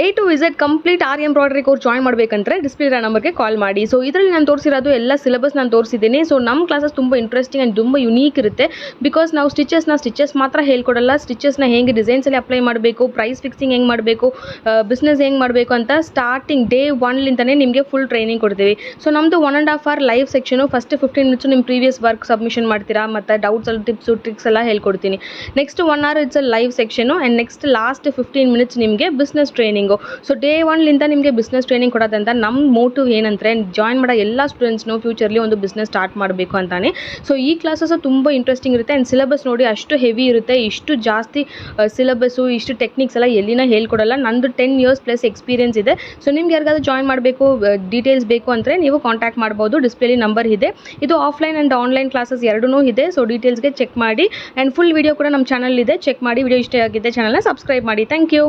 A to Z complete ಆರ್ embroidery course join ಮಾಡಬೇಕಂದ್ರೆ display ಇರೋ ನಂಬರ್ಗೆ ಕಾಲ್ ಮಾಡಿ. ಸೊ ಇದರಲ್ಲಿ ನಾನು ತೋರಿಸಿರೋದು ಎಲ್ಲ ಸಿಲೆಬಸ್ ನಾನು ತೋರಿಸಿದ್ದೀನಿ. ಸೊ ನಮ್ಮ ಕ್ಲಾಸಸ್ ತುಂಬ ಇಂಟ್ರೆಸ್ಟಿಂಗ್ ಆ್ಯಂಡ್ ತುಂಬ ಯುನೀಕ್ ಇರುತ್ತೆ. ಬಿಕಾಸ್ ನಾವು ಸ್ಟಿಚಸ್ ಮಾತ್ರ ಹೇಳ್ಕೊಡಲ್ಲ, ಸ್ಟಿಚಸ್ನ ಹೇಗೆ ಡಿಸೈನ್ಸಲ್ಲಿ ಅಪ್ಲೈ ಮಾಡಬೇಕು, ಪ್ರೈಸ್ ಫಿಕ್ಸಿಂಗ್ ಹೆಂಗೆ ಮಾಡಬೇಕು, ಬಿಸ್ನೆಸ್ ಹೆಂಗೆ ಮಾಡಬೇಕು ಅಂತ ಸ್ಟಾರ್ಟಿಂಗ್ ಡೇ 1ಲಿಂದನೇ ನಿಮಗೆ ಫುಲ್ ಟ್ರೈನಿಂಗ್ ಕೊಡ್ತೀವಿ. ಸೊ ನಮ್ಮದು 1.5 hour live section. First 15 minutes ನಿಮ್ಮ ಪ್ರೀವಿಯಸ್ ವರ್ಕ್ ಸಬ್ಮಿಷನ್ ಮಾಡ್ತೀರಾ, ಮತ್ತು ಡೌಟ್ಸ್ ಎಲ್ಲ ಟಿಪ್ಸು ಟ್ರಿಕ್ಸ್ ಎಲ್ಲ ಹೇಳ್ಕೊಡ್ತೀನಿ. Next 1 hour it's a live section and next last 15 minutes ನಿಮಗೆ ಬಿಸ್ನೆಸ್ ಟ್ರೈನಿಂಗು. ಸೊ ಡೇ 1ಲಿಂದ ನಿಮಗೆ ಬಿಸ್ನೆಸ್ ಟ್ರೈನಿಂಗ್ ಕೊಡೋದಂತ ನಮ್ಮ ಮೋಟಿವ್ ಏನಂದರೆ ಜಾಯಿನ್ ಮಾಡೋ ಎಲ್ಲ ಸ್ಟೂಡೆಂಟ್ಸ್ನು ಫ್ಯೂಚರ್ಲಿ ಒಂದು ಬಿಸ್ನೆಸ್ ಸ್ಟಾರ್ಟ್ ಮಾಡಬೇಕು ಅಂತಾನೆ. ಸೊ ಈ ಕ್ಲಾಸಸ್ ತುಂಬ ಇಂಟ್ರೆಸ್ಟಿಂಗ್ ಇರುತ್ತೆ ಆ್ಯಂಡ್ ಸಿಲೆಬಸ್ ನೋಡಿ ಅಷ್ಟು ಹೆವಿ ಇರುತ್ತೆ. ಇಷ್ಟು ಜಾಸ್ತಿ ಸಿಲೆಬಸ್ಸು, ಇಷ್ಟು ಟೆಕ್ನಿಕ್ಸ್ ಎಲ್ಲ ಎಲ್ಲಿನ ಹೇಳ್ಕೊಡಲ್ಲ. ನಂದು 10 years ಪ್ಲಸ್ ಎಕ್ಸ್ಪೀರಿಯನ್ಸ್ ಇದೆ. ಸೊ ನಿಮ್ಗೆ ಯಾರಿಗಾದ್ರೂ ಜಾಯಿನ್ ಮಾಡಬೇಕು, ಡೀಟೇಲ್ಸ್ ಬೇಕು ಅಂದರೆ ನೀವು ಕಾಂಟ್ಯಾಕ್ಟ್ ಮಾಡ್ಬೋದು. ಡಿಸ್ಪ್ಲೇಲಿ ನಂಬರ್ ಇದೆ. ಇದು ಆಫ್ಲೈನ್ ಆ್ಯಂಡ್ ಆನ್ಲೈನ್ ಕ್ಲಾಸಸ್ ಎರಡೂ ಇದೆ. ಸೊ ಡೀಟೇಲ್ಸ್ಗೆ ಚೆಕ್ ಮಾಡಿ ಆ್ಯಂಡ್ ಫುಲ್ ವಿಡಿಯೋ ಕೂಡ ನಮ್ಮ ಚಾನಲ್ ಇದೆ, ಚೆಕ್ ಮಾಡಿ. ವಿಡಿಯೋ ಇಷ್ಟ ಆಗಿದೆ ಚಾನಲ್ನ ಸಬ್ಸ್ಕ್ರೈಬ್ ಮಾಡಿ. Thank you.